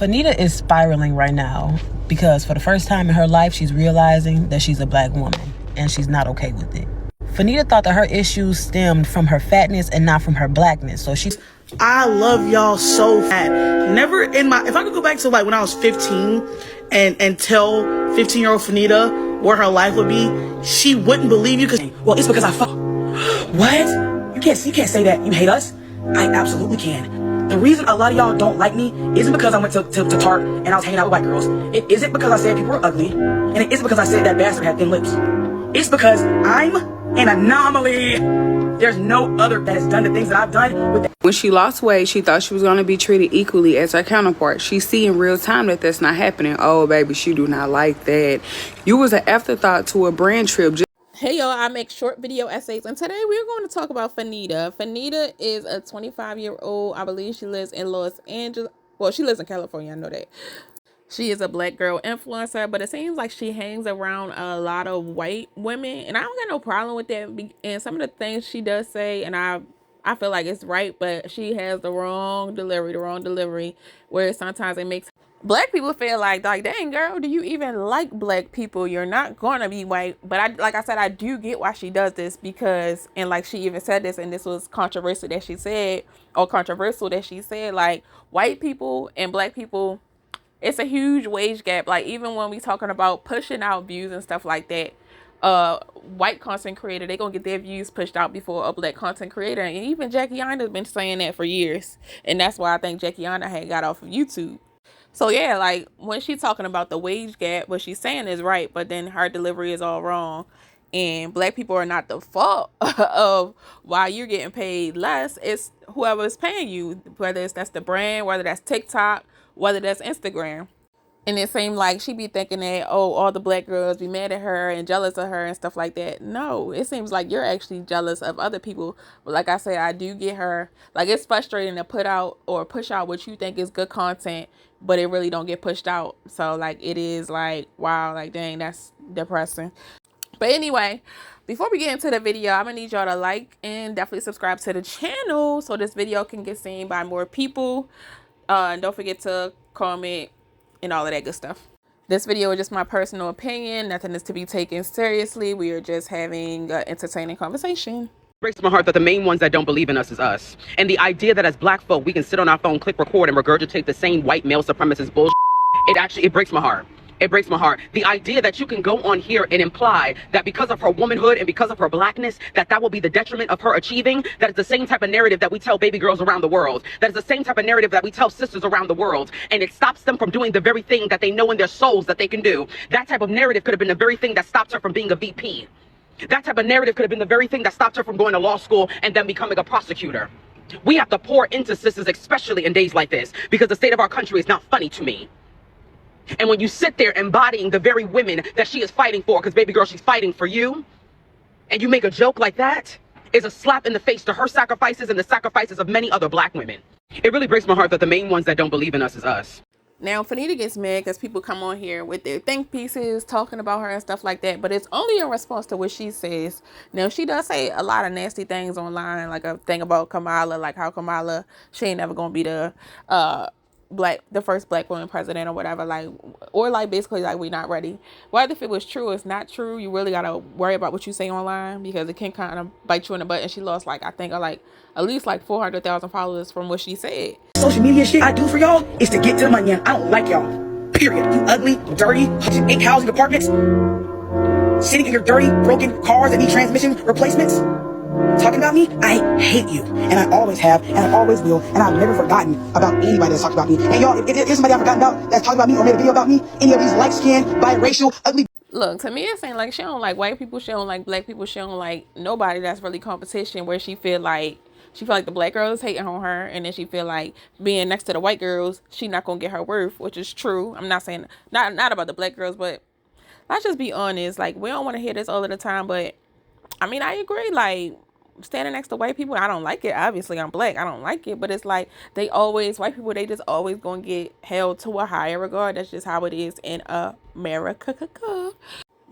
Fannita is spiraling right now because for the first time in her life, she's realizing that she's a black woman and she's not okay with it. Fannita thought that her issues stemmed from her fatness and not from her blackness. So she's... I love y'all so fat. Never in my... If I could go back to like when I was 15 and tell 15-year-old Fannita where her life would be, she wouldn't believe you because... Well, it's because I fuck... What? You can't say that. You hate us? I absolutely can. The reason a lot of y'all don't like me isn't because I went to Tart and I was hanging out with white girls. It isn't because I said people were ugly. And it isn't because I said that bastard had thin lips. It's because I'm an anomaly. There's no other that has done the things that I've done with that. When she lost weight, she thought she was going to be treated equally as her counterpart. She see in real time that that's not happening. Oh, baby, she do not like that. You was an afterthought to a brand trip. Hey y'all, I make short video essays and today we're going to talk about Fannita. Fannita is a 25-year-old. I believe she lives in Los Angeles. Well, she lives in California, I know that. She is a black girl influencer, but it seems like she hangs around a lot of white women, and I don't got no problem with that. And some of the things she does say, and I feel like it's right, but she has the wrong delivery, where sometimes it makes black people feel like dang girl, do you even like black people? You're not gonna be white. But like I said, I do get why she does this, because, and like she even said this, and this was controversial that she said, like, white people and black people, it's a huge wage gap. Like, even when we talking about pushing out views and stuff like that, white content creator, they gonna get their views pushed out before a black content creator. And even Jackie has been saying that for years, and that's why I think Jackie had got off of YouTube. So yeah, like when she's talking about the wage gap, what she's saying is right, but then her delivery is all wrong. And black people are not the fault of why you're getting paid less. It's whoever's paying you, whether that's the brand, whether that's TikTok, whether that's Instagram. And it seemed like she be thinking that, oh, all the black girls be mad at her and jealous of her and stuff like that. No, it seems like you're actually jealous of other people. But like I said, I do get her. Like, it's frustrating to put out or push out what you think is good content, but it really don't get pushed out. So like, it is like, wow, like dang, that's depressing. But anyway, before we get into the video, I'm gonna need y'all to like and definitely subscribe to the channel so this video can get seen by more people. And don't forget to comment and all of that good stuff. This video is just my personal opinion. Nothing is to be taken seriously. We are just having an entertaining conversation. It breaks my heart that the main ones that don't believe in us is us. And the idea that as black folk, we can sit on our phone, click record, and regurgitate the same white male supremacist bullshit, it breaks my heart. It breaks my heart. The idea that you can go on here and imply that because of her womanhood and because of her blackness, that will be the detriment of her achieving, that is the same type of narrative that we tell baby girls around the world. That is the same type of narrative that we tell sisters around the world. And it stops them from doing the very thing that they know in their souls that they can do. That type of narrative could have been the very thing that stopped her from being a VP. That type of narrative could have been the very thing that stopped her from going to law school and then becoming a prosecutor. We have to pour into sisters, especially in days like this, because the state of our country is not funny to me. And when you sit there embodying the very women that she is fighting for, because baby girl, she's fighting for you, and you make a joke like that, is a slap in the face to her sacrifices and the sacrifices of many other black women. It really breaks my heart that the main ones that don't believe in us is us. Now, Fannita gets mad because people come on here with their think pieces, talking about her and stuff like that, but it's only in response to what she says. Now, she does say a lot of nasty things online, like a thing about Kamala, like how Kamala, she ain't never gonna be the first black woman president or whatever, like, or like basically like we not ready. Whether if it was true or it's not true, you really gotta worry about what you say online, because it can kind of bite you in the butt. And she lost like, I think like at least like 400,000 followers from what she said. Social media shit I do for y'all is to get to the money, and I don't like y'all. Period. You ugly, dirty, 8 housing apartments, sitting in your dirty, broken cars that need transmission replacements. Talking about me, I hate you, and I always have, and I always will, and I've never forgotten about anybody that's talked about me. And y'all, if somebody I've forgotten about that's talked about me or made a video about me, any of these light-skinned, biracial, ugly... Look, to me, it's saying like she don't like white people, she don't like black people, she don't like nobody that's really competition, where she feel like the black girl is hating on her, and then she feel like being next to the white girls, she not gonna get her worth, which is true. I'm not saying, not about the black girls, but let's just be honest. Like, we don't want to hear this all of the time, but I mean, I agree. Like, standing next to white people, I don't like it. Obviously, I'm black, I don't like it, but it's like white people, they just always gonna get held to a higher regard. That's just how it is in America.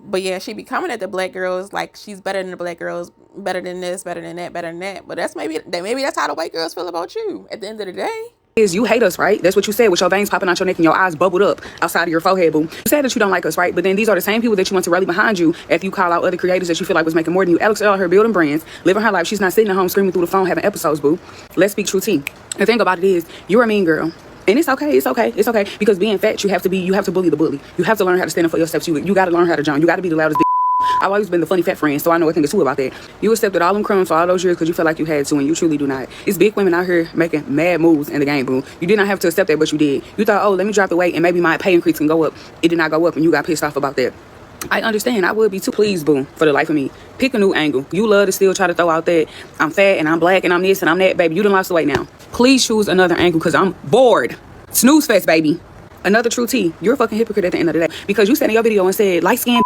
But yeah, she be coming at the black girls like she's better than the black girls, better than this, better than that, better than that. But maybe that's how the white girls feel about you at the end of the day. is you hate us, right? That's what you said with your veins popping out your neck and your eyes bubbled up outside of your forehead, boo. You said that you don't like us, right? But then these are the same people that you want to rally behind you after you call out other creators that you feel like was making more than you. Alex Earle, her building brands, living her life. She's not sitting at home screaming through the phone having episodes, boo. Let's speak true tea. The thing about it is, you're a mean girl. And it's okay, because being fat, you have to bully the bully. You have to learn how to stand up for yourself. You got to learn how to jump. You got to be the loudest bitch. I've always been the funny fat friend, so I know a thing or two about that. You accepted all them crumbs for all those years because you felt like you had to, and you truly do not. It's big women out here making mad moves in the game, boo. You did not have to accept that, but you did. You thought, oh, let me drop the weight and maybe my pay increase can go up. It did not go up, and you got pissed off about that. I understand. I would be too. Please, boo, for the life of me. Pick a new angle. You love to still try to throw out that I'm fat and I'm black and I'm this and I'm that. Baby, you done lost the weight now. Please choose another angle because I'm bored. Snooze fest, baby. Another true tea. You're a fucking hypocrite at the end of the day because you said in your video and said light skin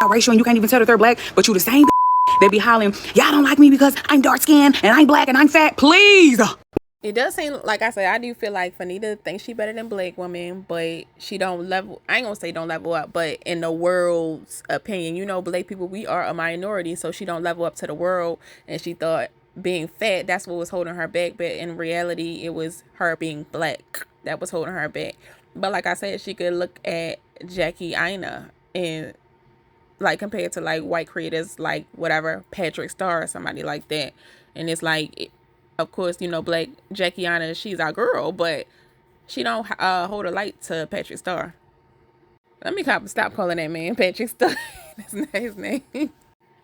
racial and you can't even tell that they're black, but you the same that be hollering, y'all don't like me because I'm dark skinned and I'm black and I'm fat. Please. It does seem like I said, I do feel like Fannita thinks she better than black women, but she don't level. I ain't gonna say don't level up, but in the world's opinion, you know, black people, we are a minority, so she don't level up to the world. And she thought being fat, that's what was holding her back, but in reality, it was her being black that was holding her back. But like I said, she could look at Jackie Aina and like compared to like white creators like whatever Patrick Star or somebody like that, and it's like, of course, you know, black Jackie Aina, she's our girl, but she don't hold a light to Patrick Star. Let me stop calling that man Patrick Star. That's not his name.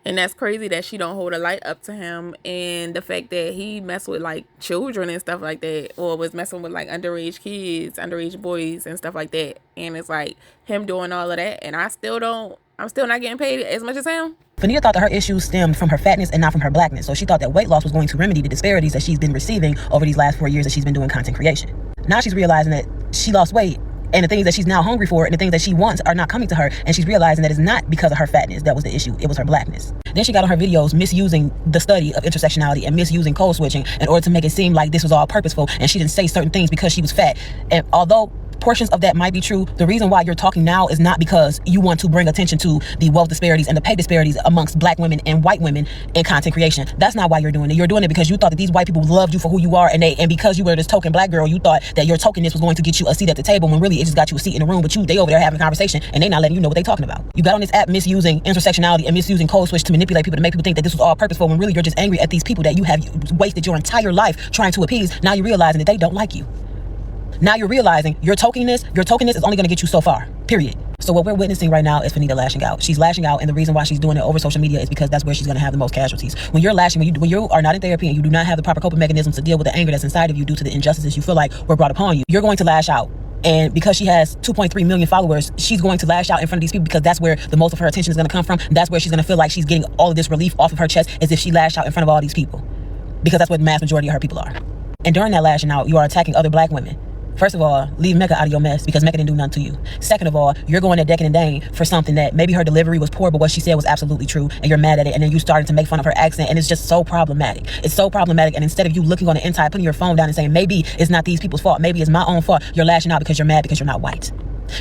And that's crazy that she don't hold a light up to him, and the fact that he messed with like children and stuff like that, or was messing with like underage kids, underage boys and stuff like that. And it's like him doing all of that, and I'm still not getting paid as much as him. Fannita thought that her issues stemmed from her fatness and not from her blackness, so she thought that weight loss was going to remedy the disparities that she's been receiving over these last 4 years that she's been doing content creation. Now she's realizing that she lost weight, and the things that she's now hungry for and the things that she wants are not coming to her, and she's realizing that it's not because of her fatness that was the issue, it was her blackness. Then she got on her videos misusing the study of intersectionality and misusing code switching in order to make it seem like this was all purposeful, and she didn't say certain things because she was fat. And although portions of that might be true, the reason why you're talking now is not because you want to bring attention to the wealth disparities and the pay disparities amongst black women and white women in content creation. That's not why you're doing it. You're doing it because you thought that these white people loved you for who you are, and because you were this token black girl, you thought that your tokenness was going to get you a seat at the table, when really it just got you a seat in the room, but they over there having a conversation and they not letting you know what they talking about. You got on this app misusing intersectionality and misusing code switch to manipulate people, to make people think that this was all purposeful, when really you're just angry at these people that you have wasted your entire life trying to appease. Now you're realizing that they don't like you. Now you're realizing your tokenness is only going to get you so far, period. So what we're witnessing right now is Fannita lashing out. She's lashing out, and the reason why she's doing it over social media is because that's where she's going to have the most casualties. When you're lashing, when you are not in therapy and you do not have the proper coping mechanisms to deal with the anger that's inside of you due to the injustices you feel like were brought upon you, you're going to lash out. And because she has 2.3 million followers, she's going to lash out in front of these people because that's where the most of her attention is going to come from. That's where she's going to feel like she's getting all of this relief off of her chest, as if she lashed out in front of all these people, because that's what the mass majority of her people are. And during that lashing out, you are attacking other black women. First of all, leave Mecca out of your mess because Mecca didn't do nothing to you. Second of all, you're going at Deccan and Dane for something that maybe her delivery was poor, but what she said was absolutely true, and you're mad at it, and then you started to make fun of her accent, and it's just so problematic. It's so problematic, and instead of you looking on the inside, putting your phone down and saying, maybe it's not these people's fault, maybe it's my own fault, you're lashing out because you're mad because you're not white.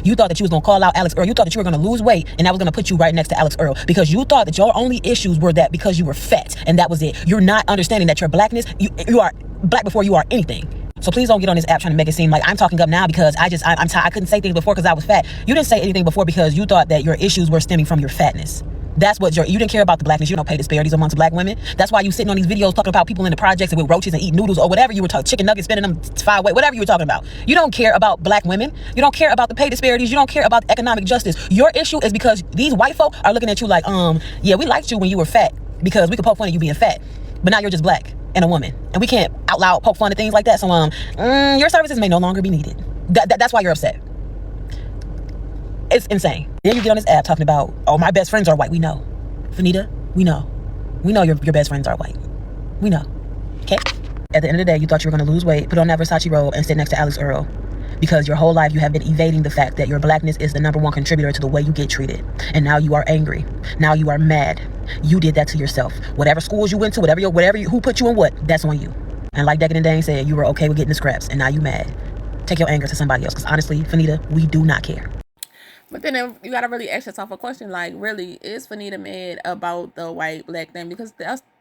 You thought that you was going to call out Alex Earle. You thought that you were going to lose weight, and that was going to put you right next to Alex Earle, because you thought that your only issues were that because you were fat, and that was it. You're not understanding that your blackness, you are black before you are anything. So please don't get on this app trying to make it seem like I'm talking up now because I'm tired. I couldn't say things before because I was fat. You didn't say anything before because you thought that your issues were stemming from your fatness. That's what you didn't care about the blackness. You don't pay disparities amongst black women. That's why you sitting on these videos talking about people in the projects and with roaches and eat noodles or whatever you were talking, chicken nuggets, spending them 5 ways, whatever you were talking about. You don't care about black women. You don't care about the pay disparities. You don't care about economic justice. Your issue is because these white folk are looking at you like, yeah, we liked you when you were fat because we could poke fun at you being fat, but now you're just black and a woman, and we can't out loud poke fun at things like that. So your services may no longer be needed. That's why you're upset. It's insane. Then you get on this app talking about, oh, my best friends are white. We know, Fannita. We know your best friends are white. We know. Okay. At the end of the day, you thought you were going to lose weight, put on that Versace robe, and sit next to Alex Earle, because your whole life you have been evading the fact that your blackness is the #1 contributor to the way you get treated. And now you are angry. Now you are mad. You did that to yourself. Whatever schools you went to, who put you in what, that's on you. And like Deccan and Dane said, you were okay with getting the scraps, and now you mad. Take your anger to somebody else, because honestly, Fannita, we do not care. But then you gotta really ask yourself a question, like, really, is Fannita mad about the white black thing? Because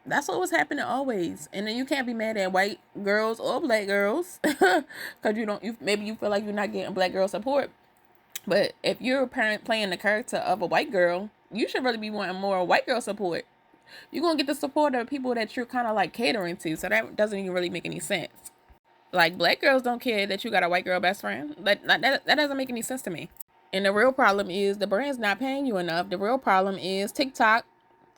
That's what was happening always. And then you can't be mad at white girls or black girls because maybe you feel like you're not getting black girl support. But if you're playing the character of a white girl, you should really be wanting more white girl support. You're going to get the support of people that you're kind of like catering to. So that doesn't even really make any sense. Like, black girls don't care that you got a white girl best friend. That doesn't make any sense to me. And the real problem is the brand's not paying you enough. The real problem is TikTok.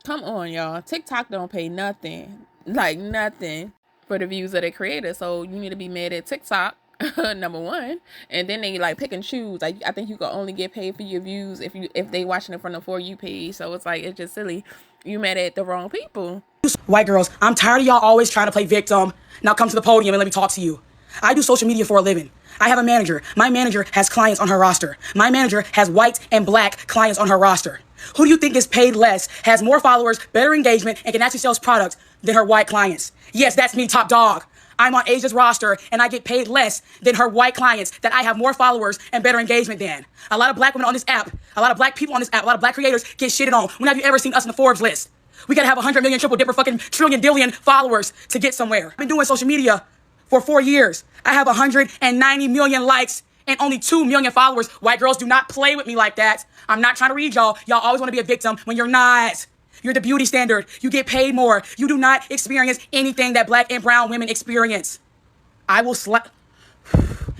Come on, y'all. TikTok don't pay nothing. Like, nothing for the views of the creator. So you need to be mad at TikTok, number one. And then they like pick and choose. Like, I think you can only get paid for your views if they watching it from the For You page. So it's like, it's just silly. You mad at the wrong people. White girls, I'm tired of y'all always trying to play victim. Now come to the podium and let me talk to you. I do social media for a living. I have a manager. My manager has clients on her roster. My manager has white and black clients on her roster. Who do you think is paid less, has more followers, better engagement, and can actually sell products than her white clients? Yes, that's me, top dog. I'm on Asia's roster, and I get paid less than her white clients that I have more followers and better engagement than. A lot of black women on this app, a lot of black people on this app, a lot of black creators get shitted on. When have you ever seen us in the Forbes list? We gotta have 100 million, triple dipper, fucking trillion, billion followers to get somewhere. I've been doing social media for 4 years. I have 190 million likes and only 2 million followers. White girls, do not play with me like that. I'm not trying to read y'all. Y'all always want to be a victim when you're not. You're the beauty standard. You get paid more. You do not experience anything that black and brown women experience. I will slap,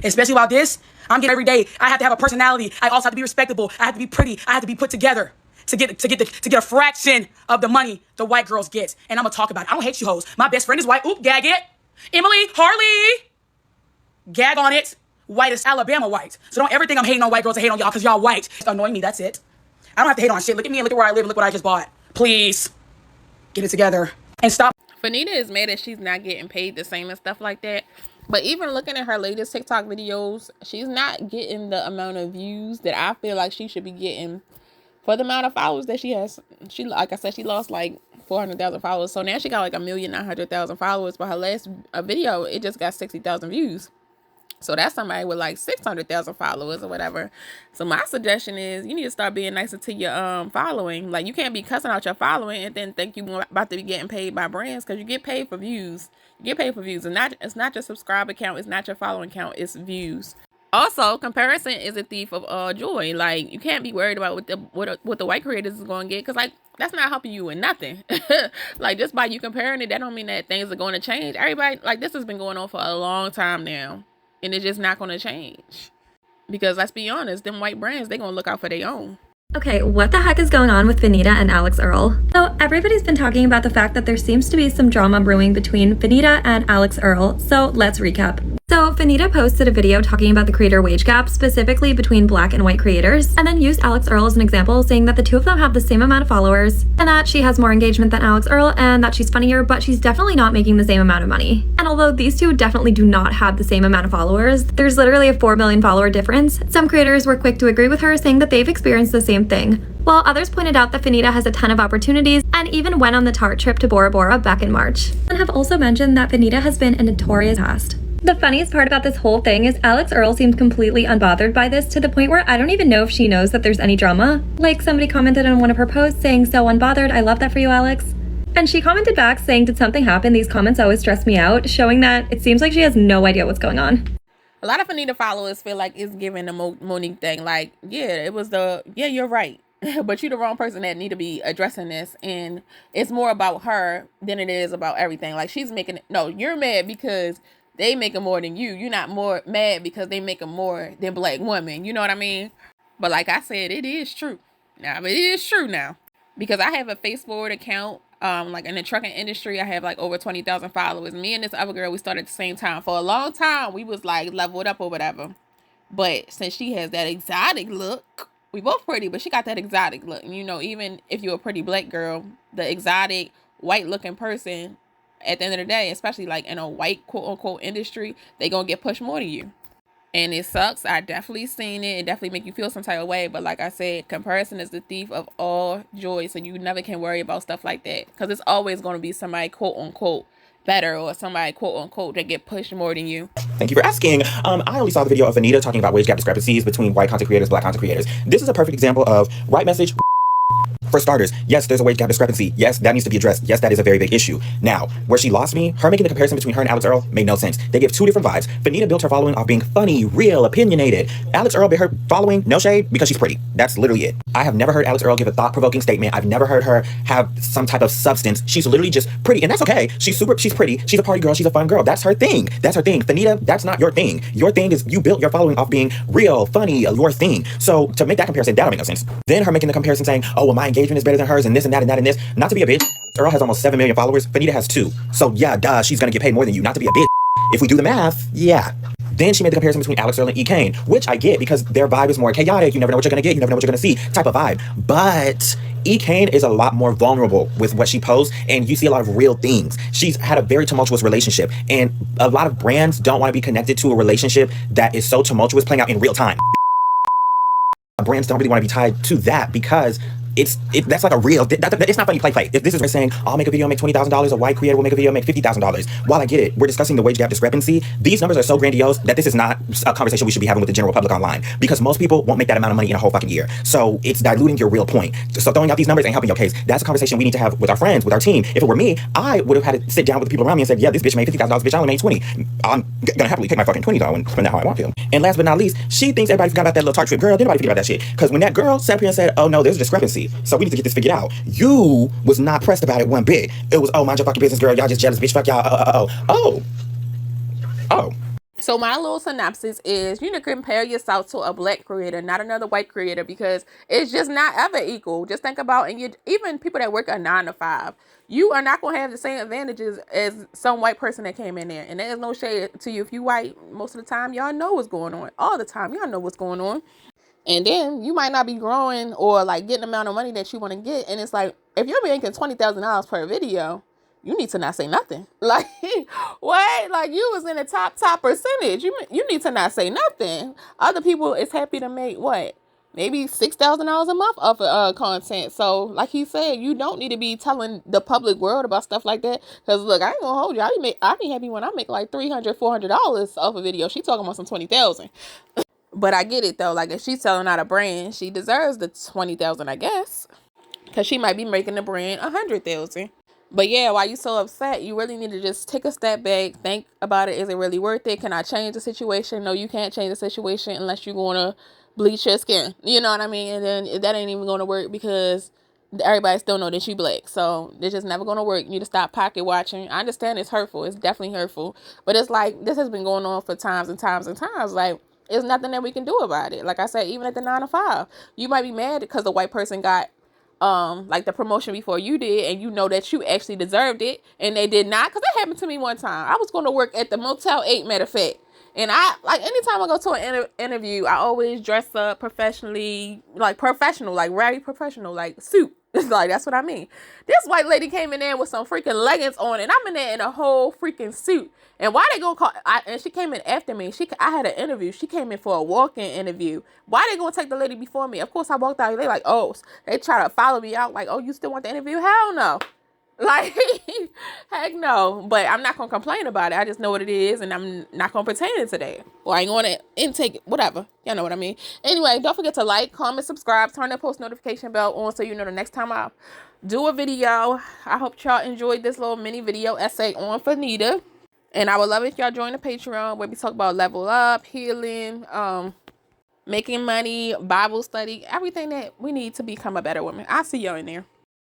especially about this. I'm getting every day. I have to have a personality. I also have to be respectable. I have to be pretty. I have to be put together to get a fraction of the money the white girls get. And I'm gonna talk about it. I don't hate you hoes. My best friend is white. Oop, gag it. Emily, Harley, gag on it. White is Alabama white. So don't ever think I'm hating on white girls. I hate on y'all because y'all white. It's annoying me, that's it. I don't have to hate on shit. Look at me and look at where I live and look what I just bought. Please, get it together and stop. Fannita is mad that she's not getting paid the same and stuff like that. But even looking at her latest TikTok videos, she's not getting the amount of views that I feel like she should be getting for the amount of followers that she has. She, like I said, she lost like 400,000 followers. So now she got like 1,900,000 followers. But her last video, it just got 60,000 views. So that's somebody with like 600,000 followers or whatever. So my suggestion is you need to start being nicer to your following. Like, you can't be cussing out your following and then think you're about to be getting paid by brands, because you get paid for views. You get paid for views. And it's not your subscriber count. It's not your following count. It's views. Also, comparison is a thief of all joy. Like, you can't be worried about what the white creators is going to get, because like, that's not helping you with nothing. Like, just by you comparing it, that don't mean that things are going to change. Everybody, like, this has been going on for a long time now. And it's just not going to change. Because let's be honest, them white brands, they're going to look out for their own. Okay, what the heck is going on with Fannita and Alex Earle? So everybody's been talking about the fact that there seems to be some drama brewing between Fannita and Alex Earle, so let's recap. So Fannita posted a video talking about the creator wage gap, specifically between black and white creators, and then used Alex Earle as an example, saying that the two of them have the same amount of followers, and that she has more engagement than Alex Earle, and that she's funnier, but she's definitely not making the same amount of money. And although these two definitely do not have the same amount of followers, there's literally a 4 million follower difference. Some creators were quick to agree with her, saying that they've experienced the same thing, while others pointed out that Fannita has a ton of opportunities and even went on the Tarte trip to Bora Bora back in March, and have also mentioned that Fannita has been a notorious past. The funniest part about this whole thing is Alex Earle seems completely unbothered by this, to the point where I don't even know if she knows that there's any drama. Like, somebody commented on one of her posts saying, "So unbothered, I love that for you, Alex." And she commented back saying, "Did something happen? These comments always stress me out," showing that it seems like she has no idea what's going on. A lot of Fannita followers feel like it's giving the Monique thing. Like, yeah, you're right. But you're the wrong person that need to be addressing this. And it's more about her than it is about everything. Like, she's making it. No, you're mad because they making more than you. You're not more mad because they making more than black women. You know what I mean? But like I said, it is true. Now, it is true now. Because I have a Facebook account. Like in the trucking industry, I have like over 20,000 followers. Me and this other girl, we started at the same time. For a long time, we was like leveled up or whatever. But since she has that exotic look, we both pretty, but she got that exotic look. And you know, even if you're a pretty black girl, the exotic white looking person, at the end of the day, especially like in a white quote unquote industry, they gonna get pushed more than you. And it sucks. I definitely seen it. It definitely make you feel some type of way. But like I said, comparison is the thief of all joy. So you never can worry about stuff like that. Because it's always going to be somebody quote unquote better, or somebody quote unquote that get pushed more than you. Thank you for asking. I only saw the video of Fannita talking about wage gap discrepancies between white content creators, black content creators. This is a perfect example of right message, For starters, yes, there's a wage gap discrepancy. Yes, that needs to be addressed. Yes, that is a very big issue. Now, where she lost me, her making the comparison between her and Alex Earle made no sense. They give two different vibes. Fannita built her following off being funny, real, opinionated. Alex Earle built her following, no shade, because she's pretty. That's literally it. I have never heard Alex Earle give a thought-provoking statement. I've never heard her have some type of substance. She's literally just pretty, and that's okay. She's pretty. She's a party girl. She's a fun girl. That's her thing. That's her thing. Fannita, that's not your thing. Your thing is you built your following off being real, funny, your thing. So to make that comparison, that'll make no sense. Then her making the comparison saying, oh, well, my engagement is better than hers and this and that and that and this. Not to be a bitch. Earl has almost 7 million followers. Fannita has 2. So yeah, duh, she's gonna get paid more than you. Not to be a bitch. If we do the math, yeah. Then she made the comparison between Alex Earle and E. Kane, which I get because their vibe is more chaotic. You never know what you're gonna get. You never know what you're gonna see type of vibe. But E. Kane is a lot more vulnerable with what she posts, and you see a lot of real things. She's had a very tumultuous relationship, and a lot of brands don't want to be connected to a relationship that is so tumultuous playing out in real time. Brands don't really want to be tied to that because that's like a real, it's not funny play. If this is saying, I'll make a video, make $20,000, a white creator will make a video, make $50,000. While I get it, we're discussing the wage gap discrepancy. These numbers are so grandiose that this is not a conversation we should be having with the general public online because most people won't make that amount of money in a whole fucking year. So it's diluting your real point. So throwing out these numbers ain't helping your case. That's a conversation we need to have with our friends, with our team. If it were me, I would have had to sit down with the people around me and said, yeah, this bitch made $50,000, bitch, I only made 20. I'm gonna happily take my fucking 20 though and spend that how I want to. And last but not least, she thinks everybody forgot about that little tart trip. Girl, did nobody forget about that shit? Because when that girl sat up here and said, oh no, there's a discrepancy, so we need to get this figured out. You was not pressed about it one bit. It was, oh, mind your fucking business, girl. Y'all just jealous, bitch. Fuck y'all. Oh. So my little synopsis is you need to compare yourself to a black creator, not another white creator, because it's just not ever equal. Just think about, and even people that work a 9 to 5, you are not going to have the same advantages as some white person that came in there. And there is no shade to you if you white. Most of the time, y'all know what's going on. All the time, y'all know what's going on. And then you might not be growing or like getting the amount of money that you want to get. And it's like, if you're making $20,000 per video, you need to not say nothing. Like, what? Like, you was in the top percentage. You need to not say nothing. Other people is happy to make what? Maybe $6,000 a month off of content. So, like he said, you don't need to be telling the public world about stuff like that. Because, look, I ain't gonna hold you. I be happy when I make like $300, $400 off a video. She talking about some 20,000. But I get it though. Like, if she's selling out a brand, she deserves the 20,000, I guess, because she might be making the brand 100,000. But yeah, why you so upset? You really need to just take a step back, think about it. Is it really worth it? Can I change the situation? No, you can't change the situation unless you're gonna bleach your skin. You know what I mean? And then that ain't even gonna work because everybody still know that you black. So it's just never gonna work. You need to stop pocket watching. I understand it's hurtful. It's definitely hurtful. But it's like, this has been going on for times and times and times. Like, there's nothing that we can do about it. Like I said, even at the 9 to 5, you might be mad because the white person got like the promotion before you did, and you know that you actually deserved it, and they did not. Because that happened to me one time. I was going to work at the Motel 8, matter of fact, and I, like, anytime I go to an interview, I always dress up professionally, like professional, like very professional, like suit. Like, that's what I mean. This white lady came in there with some freaking leggings on, and I'm in there in a whole freaking suit. And why they gonna call? And she came in after me. I had an interview. She came in for a walk-in interview. Why they gonna take the lady before me? Of course, I walked out. They like, oh, they try to follow me out. Like, oh, you still want the interview? Hell no. Like, heck no. But I'm not gonna complain about it. I just know what it is, and I'm not gonna pretend to that. Well, I ain't gonna intake it. Whatever. Y'all know what I mean. Anyway, don't forget to like, comment, subscribe, turn that post notification bell on so you know the next time I do a video. I hope y'all enjoyed this little mini video essay on Fannita. And I would love it if y'all join the Patreon where we talk about level up, healing, making money, Bible study, everything that we need to become a better woman. I'll see y'all in there.